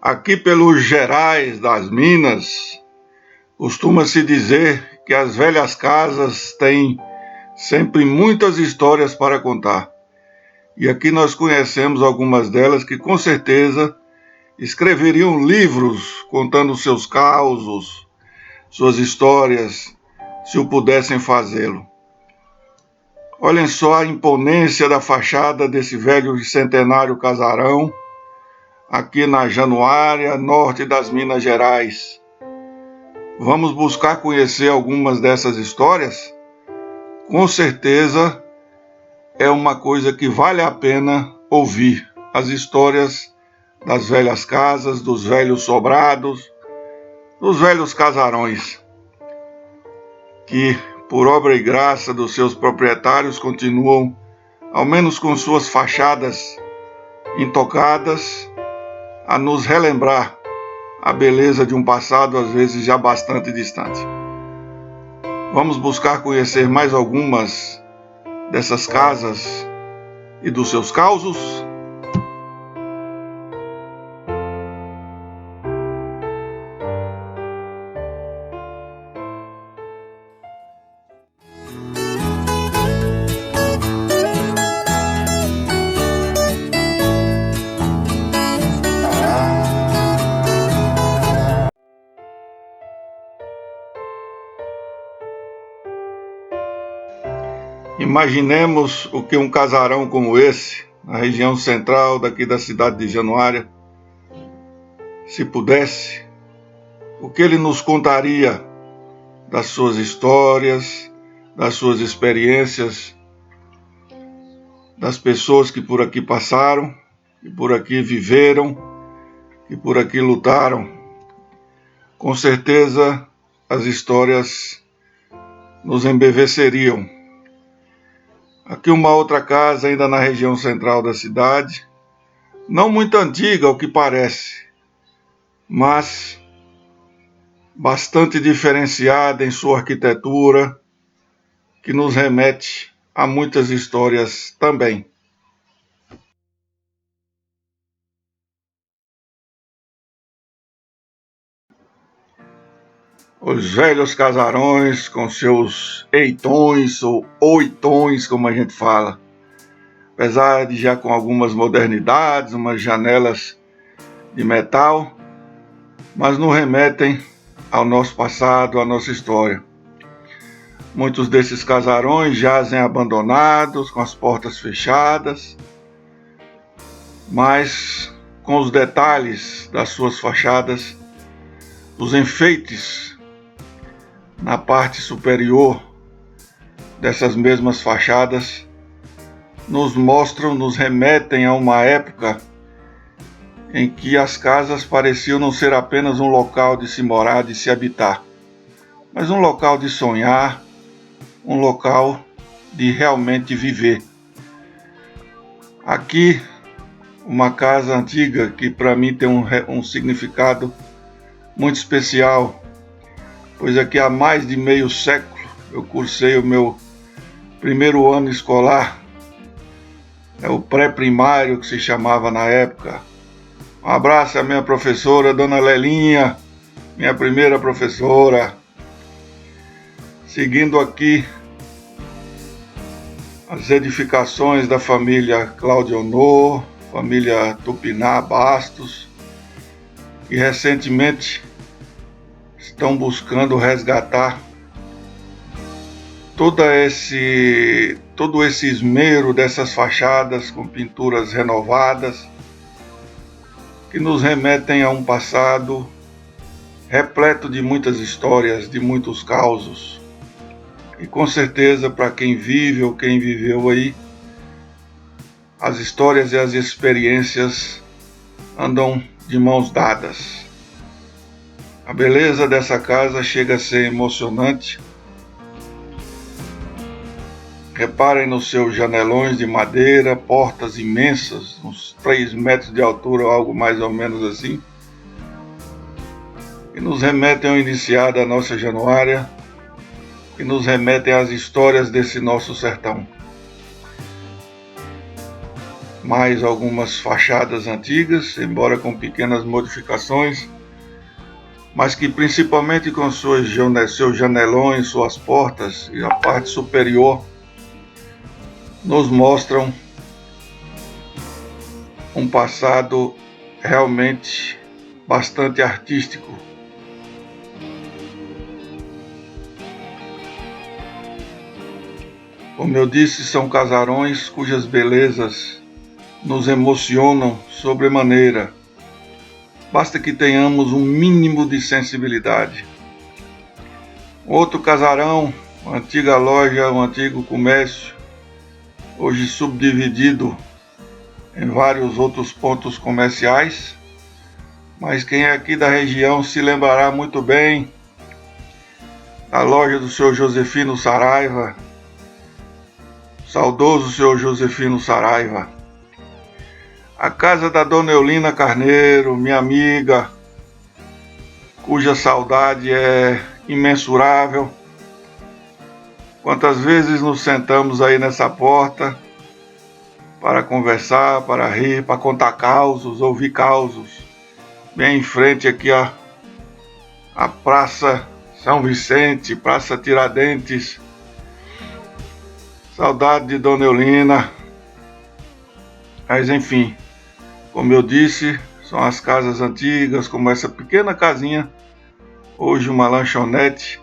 Aqui pelos Gerais das Minas, costuma-se dizer que as velhas casas têm sempre muitas histórias para contar. E aqui nós conhecemos algumas delas que com certeza escreveriam livros contando seus causos, suas histórias, se o pudessem fazê-lo. Olhem só a imponência da fachada desse velho e centenário casarão, aqui na Januária, norte das Minas Gerais. Vamos buscar conhecer algumas dessas histórias? Com certeza é uma coisa que vale a pena ouvir. As histórias das velhas casas, dos velhos sobrados, dos velhos casarões, que por obra e graça dos seus proprietários continuam, ao menos com suas fachadas intocadas, a nos relembrar a beleza de um passado às vezes já bastante distante. Vamos buscar conhecer mais algumas dessas casas e dos seus causos? Imaginemos o que um casarão como esse, na região central daqui da cidade de Januária, se pudesse, o que ele nos contaria das suas histórias, das suas experiências, das pessoas que por aqui passaram, que por aqui viveram, que por aqui lutaram. Com certeza as histórias nos embeveceriam. Aqui uma outra casa ainda na região central da cidade, não muito antiga ao que parece, mas bastante diferenciada em sua arquitetura, que nos remete a muitas histórias também. Os velhos casarões com seus eitões ou oitões, como a gente fala. Apesar de já com algumas modernidades, umas janelas de metal, mas nos remetem ao nosso passado, à nossa história. Muitos desses casarões jazem abandonados, com as portas fechadas, mas com os detalhes das suas fachadas, os enfeites na parte superior dessas mesmas fachadas, nos mostram, nos remetem a uma época em que as casas pareciam não ser apenas um local de se morar, de se habitar, mas um local de sonhar, um local de realmente viver. Aqui, uma casa antiga que para mim tem um significado muito especial, pois aqui há mais de meio século eu cursei o meu primeiro ano escolar, o pré-primário que se chamava na época. Um abraço à minha professora, Dona Lelinha, minha primeira professora. Seguindo aqui as edificações da família Claudionor, família Tupiná Bastos, que recentemente estão buscando resgatar todo esse esmero dessas fachadas com pinturas renovadas, que nos remetem a um passado repleto de muitas histórias, de muitos causos. E com certeza, para quem vive ou quem viveu aí, as histórias e as experiências andam de mãos dadas. A beleza dessa casa chega a ser emocionante. Reparem nos seus janelões de madeira, portas imensas, uns 3 metros de altura, algo mais ou menos assim, que nos remetem ao iniciar da nossa Januária, que nos remetem às histórias desse nosso sertão. mais algumas fachadas antigas, embora com pequenas modificações, mas que principalmente com seus janelões, suas portas e a parte superior nos mostram um passado realmente bastante artístico. Como eu disse, são casarões cujas belezas nos emocionam sobremaneira. Basta que tenhamos um mínimo de sensibilidade. Outro casarão, uma antiga loja, um antigo comércio, hoje subdividido em vários outros pontos comerciais, mas quem é aqui da região se lembrará muito bem da loja do Sr. Josefino Saraiva, saudoso Sr. Josefino Saraiva. A casa da Dona Eulina Carneiro, minha amiga, cuja saudade é imensurável. Quantas vezes nos sentamos aí nessa porta para conversar, para rir, para contar causos, ouvir causos. Bem em frente aqui a Praça São Vicente, Praça Tiradentes. Saudade de Dona Eulina. Mas enfim, como eu disse, são as casas antigas, como essa pequena casinha, hoje uma lanchonete.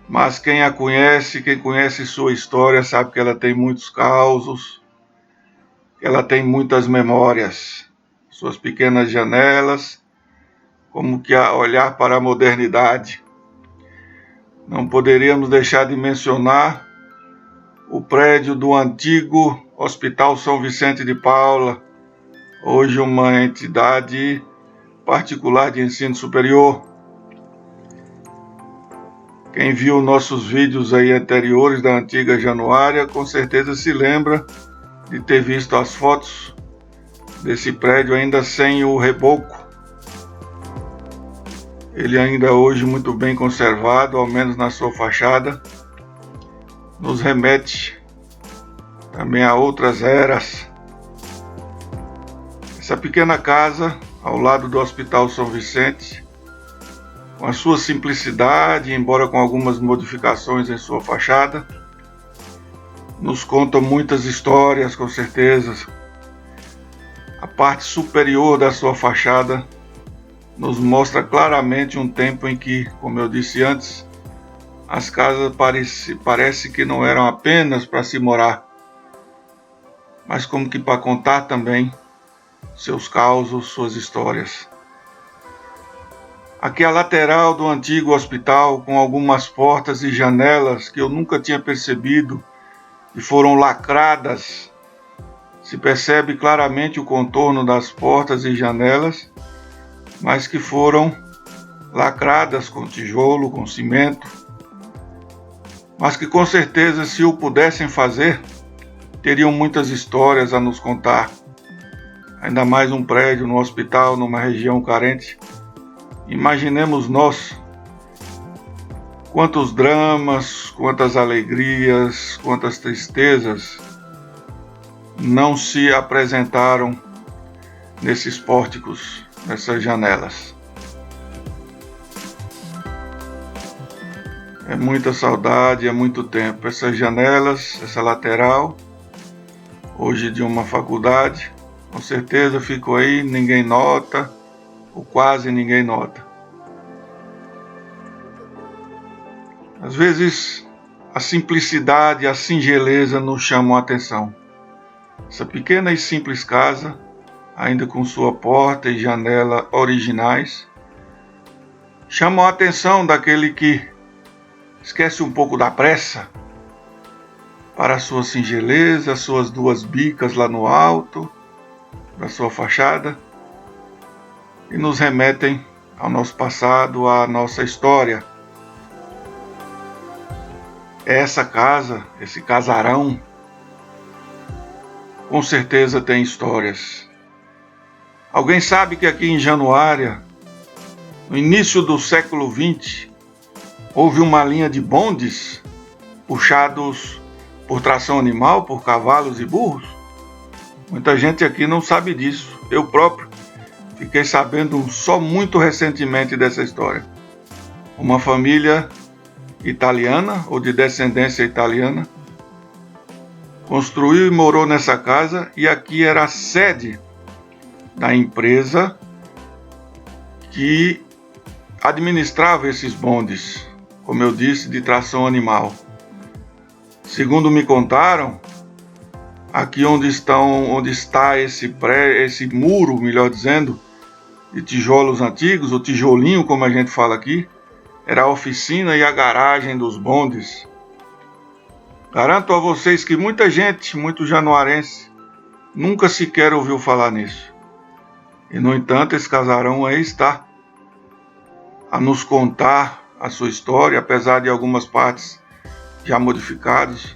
Mas quem a conhece, quem conhece sua história, sabe que ela tem muitos causos, que ela tem muitas memórias. Suas pequenas janelas, como que a olhar para a modernidade. Não poderíamos deixar de mencionar o prédio do antigo Hospital São Vicente de Paula, hoje uma entidade particular de ensino superior. Quem viu nossos vídeos aí anteriores da antiga Januária, com certeza se lembra de ter visto as fotos desse prédio ainda sem o reboco. Ele ainda hoje muito bem conservado, ao menos na sua fachada, nos remete também a outras eras. Essa pequena casa, ao lado do Hospital São Vicente, com a sua simplicidade, embora com algumas modificações em sua fachada, nos conta muitas histórias, com certeza. A parte superior da sua fachada nos mostra claramente um tempo em que, como eu disse antes, as casas parece que não eram apenas para se morar, mas como que para contar também seus causos, suas histórias. Aqui a lateral do antigo hospital, com algumas portas e janelas que eu nunca tinha percebido e foram lacradas. Se percebe claramente o contorno das portas e janelas, mas que foram lacradas com tijolo, com cimento, mas que com certeza, se o pudessem fazer, teriam muitas histórias a nos contar. Ainda mais um prédio no hospital, numa região carente. Imaginemos nós quantos dramas, quantas alegrias, quantas tristezas não se apresentaram nesses pórticos, nessas janelas. É muita saudade, é muito tempo. Essas janelas, essa lateral, hoje de uma faculdade, com certeza ficou aí, ninguém nota, ou quase ninguém nota. Às vezes, a simplicidade, a singeleza nos chamam a atenção. Essa pequena e simples casa, ainda com sua porta e janela originais, chamam a atenção daquele que esquece um pouco da pressa para a sua singeleza, suas duas bicas lá no alto da sua fachada, e nos remetem ao nosso passado, à nossa história. Essa casa, esse casarão, com certeza tem histórias. Alguém sabe que aqui em Januária, no início do século XX, houve uma linha de bondes puxados por tração animal, por cavalos e burros? Muita gente aqui não sabe disso. Eu próprio fiquei sabendo só muito recentemente dessa história. Uma família italiana ou de descendência italiana construiu e morou nessa casa, e aqui era a sede da empresa que administrava esses bondes, como eu disse, de tração animal. Segundo me contaram, aqui onde está esse muro, melhor dizendo, de tijolos antigos, o tijolinho, como a gente fala aqui, era a oficina e a garagem dos bondes. Garanto a vocês que muita gente, muito januarense, nunca sequer ouviu falar nisso. E, no entanto, esse casarão aí está a nos contar a sua história, apesar de algumas partes já modificadas.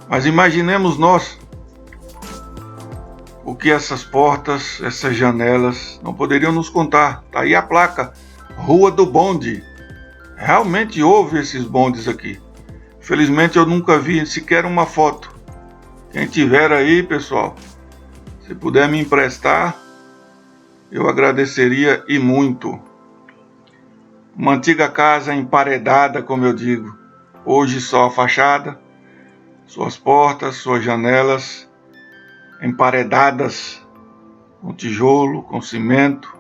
Mas imaginemos nós o que essas portas, essas janelas não poderiam nos contar. Está aí a placa, Rua do Bonde. Realmente houve esses bondes aqui. Felizmente eu nunca vi sequer uma foto. Quem tiver aí, pessoal, se puder me emprestar, eu agradeceria e muito. Uma antiga casa emparedada, como eu digo. Hoje só a fachada, suas portas, suas janelas emparedadas com tijolo, com cimento,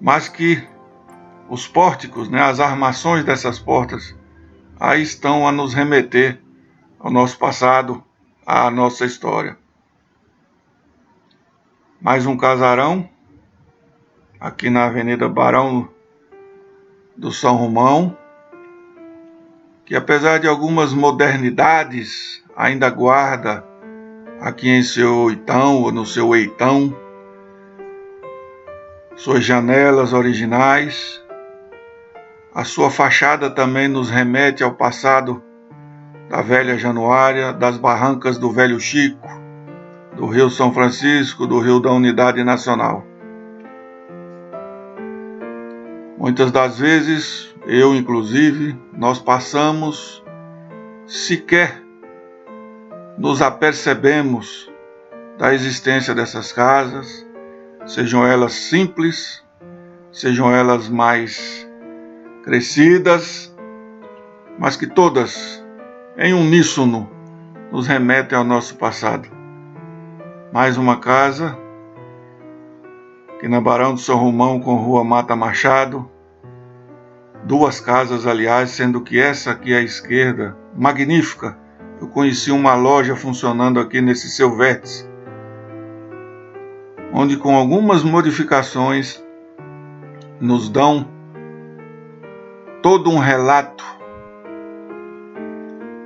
mas que os pórticos, as armações dessas portas, aí estão a nos remeter ao nosso passado, à nossa história. Mais um casarão, aqui na Avenida Barão do São Romão, que apesar de algumas modernidades, ainda guarda aqui em seu oitão ou no seu eitão suas janelas originais. A sua fachada também nos remete ao passado da velha Januária, das barrancas do Velho Chico, do Rio São Francisco, do Rio da Unidade Nacional. Muitas das vezes, eu inclusive, nós passamos, sequer nos apercebemos da existência dessas casas, sejam elas simples, sejam elas mais crescidas, mas que todas, em uníssono, nos remetem ao nosso passado. Mais uma casa, aqui na Barão do São Romão com Rua Mata Machado, duas casas, aliás, sendo que essa aqui à esquerda, magnífica. Eu conheci uma loja funcionando aqui nesse seu vértice, onde com algumas modificações nos dão todo um relato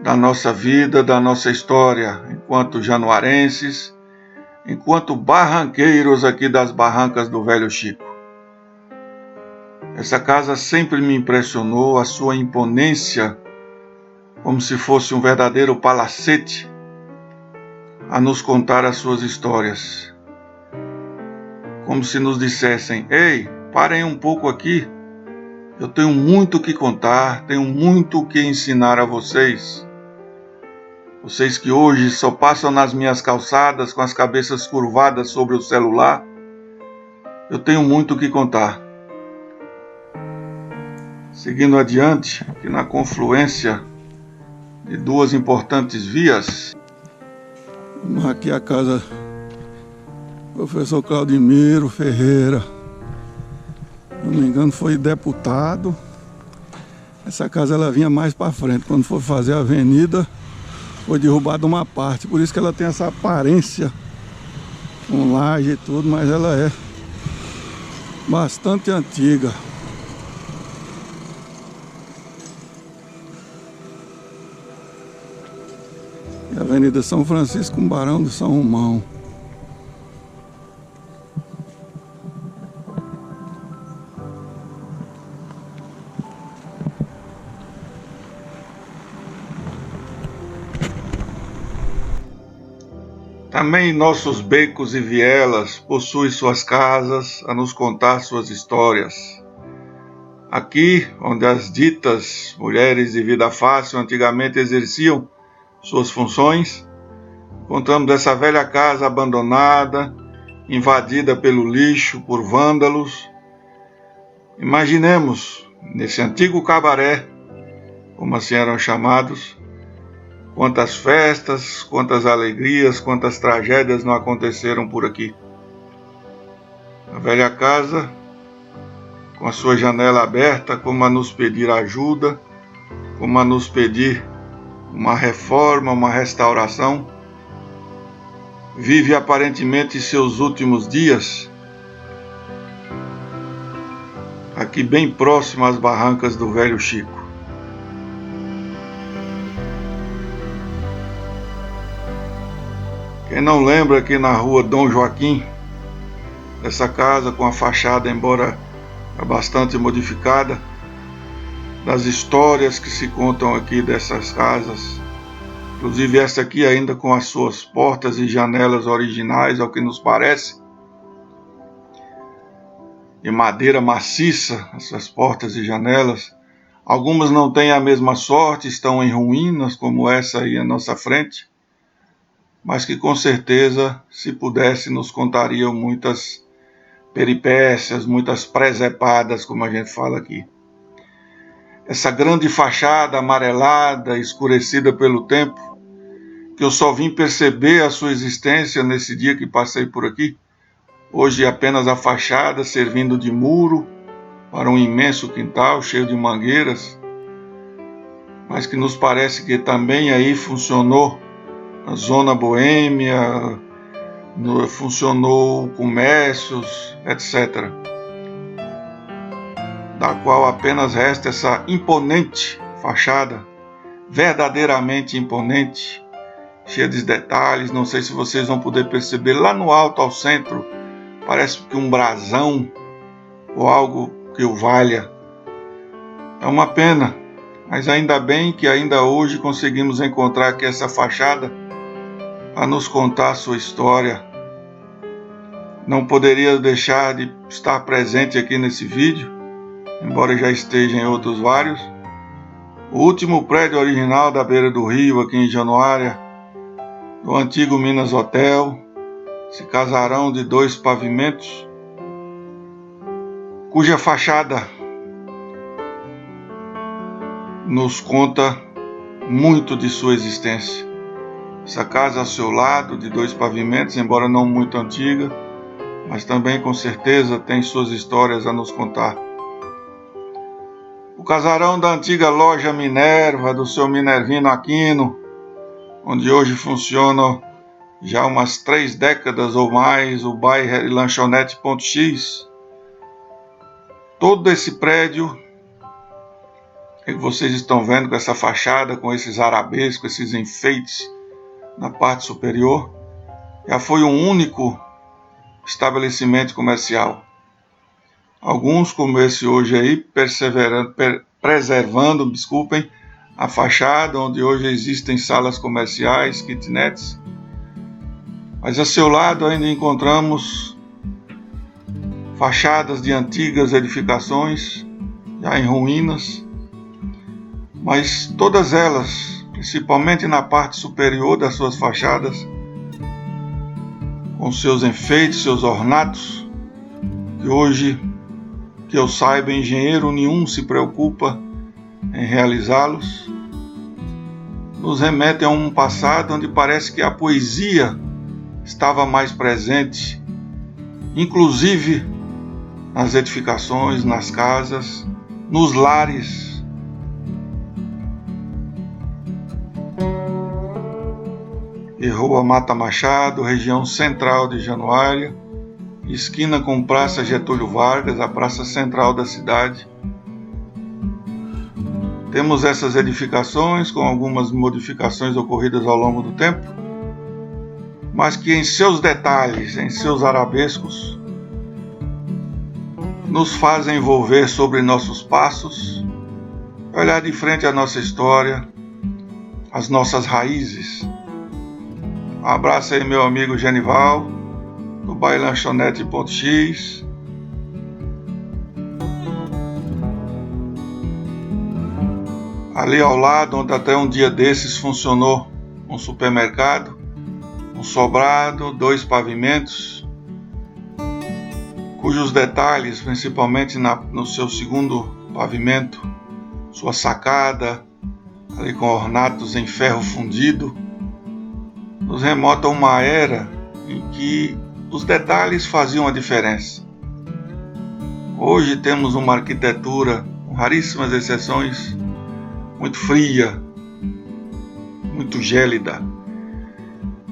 da nossa vida, da nossa história, enquanto januarenses, enquanto barranqueiros aqui das barrancas do Velho Chico. Essa casa sempre me impressionou, a sua imponência, como se fosse um verdadeiro palacete, a nos contar as suas histórias. Como se nos dissessem: ei, parem um pouco aqui, eu tenho muito o que contar, tenho muito o que ensinar a vocês. Vocês que hoje só passam nas minhas calçadas com as cabeças curvadas sobre o celular, eu tenho muito o que contar. Seguindo adiante, aqui na confluência de duas importantes vias, aqui a casa do professor Claudimiro Ferreira, se não me engano foi deputado. Essa casa ela vinha mais para frente, quando foi fazer a avenida foi derrubada uma parte, por isso que ela tem essa aparência com laje e tudo, mas ela é bastante antiga. E a Avenida São Francisco com Barão do São Romão. Também nossos becos e vielas possuem suas casas a nos contar suas histórias. Aqui, onde as ditas mulheres de vida fácil antigamente exerciam suas funções, Encontramos essa velha casa abandonada, invadida pelo lixo, por vândalos. Imaginemos, nesse antigo cabaré, como assim eram chamados, quantas festas, quantas alegrias, quantas tragédias não aconteceram por aqui. A velha casa, com a sua janela aberta, como a nos pedir ajuda, como a nos pedir uma reforma, uma restauração, vive aparentemente seus últimos dias aqui bem próximo às barrancas do Velho Chico. Quem não lembra aqui na rua Dom Joaquim, essa casa com a fachada, embora bastante modificada, das histórias que se contam aqui dessas casas, inclusive essa aqui ainda com as suas portas e janelas originais, ao que nos parece, de madeira maciça, essas portas e janelas. Algumas não têm a mesma sorte, estão em ruínas, como essa aí à nossa frente, mas que com certeza, se pudesse, nos contariam muitas peripécias, muitas presepadas, como a gente fala aqui. Essa grande fachada amarelada, escurecida pelo tempo, que eu só vim perceber a sua existência nesse dia que passei por aqui. Hoje apenas a fachada servindo de muro para um imenso quintal cheio de mangueiras, mas que nos parece que também aí funcionou a zona boêmia, funcionou comércios, etc. Da qual apenas resta essa imponente fachada, verdadeiramente imponente, cheia de detalhes. Não sei se vocês vão poder perceber, lá no alto ao centro, parece que um brasão ou algo que o valha. É uma pena, mas ainda bem que ainda hoje conseguimos encontrar aqui essa fachada a nos contar a sua história. Não poderia deixar de estar presente aqui nesse vídeo, embora já esteja em outros vários. O último prédio original da beira do rio, aqui em Januária, do antigo Minas Hotel, esse casarão de 2 pavimentos, cuja fachada nos conta muito de sua existência. Essa casa ao seu lado, de 2 pavimentos, embora não muito antiga, mas também com certeza tem suas histórias a nos contar. O casarão da antiga loja Minerva, do seu Minervino Aquino, onde hoje funciona já umas 3 décadas ou mais o bairro e lanchonete Ponto X. Todo esse prédio que vocês estão vendo com essa fachada, com esses arabescos, esses enfeites na parte superior, já foi um único estabelecimento comercial. Alguns, como esse hoje aí, preservando, a fachada, onde hoje existem salas comerciais, kitnets. Mas a seu lado ainda encontramos fachadas de antigas edificações, já em ruínas, mas todas elas, principalmente na parte superior das suas fachadas, com seus enfeites, seus ornatos, que hoje, que eu saiba, engenheiro nenhum se preocupa em realizá-los, nos remetem a um passado onde parece que a poesia estava mais presente, inclusive nas edificações, nas casas, nos lares. E Rua Mata Machado, região central de Januária, esquina com Praça Getúlio Vargas, a praça central da cidade. Temos essas edificações com algumas modificações ocorridas ao longo do tempo, mas que em seus detalhes, em seus arabescos, nos fazem envolver sobre nossos passos, olhar de frente à nossa história, às nossas raízes. Um abraço aí, meu amigo Genival, do bairro Lanchonete Ponto X. Ali ao lado, onde até um dia desses funcionou um supermercado, um sobrado, 2 pavimentos, cujos detalhes, principalmente no seu segundo pavimento, sua sacada, ali com ornatos em ferro fundido, nos remota a uma era em que os detalhes faziam a diferença. Hoje temos uma arquitetura, com raríssimas exceções, muito fria, muito gélida.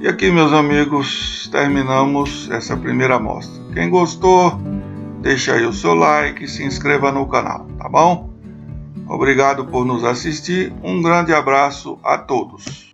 E aqui, meus amigos, terminamos essa primeira amostra. Quem gostou, deixa aí o seu like e se inscreva no canal, tá bom? Obrigado por nos assistir. Um grande abraço a todos.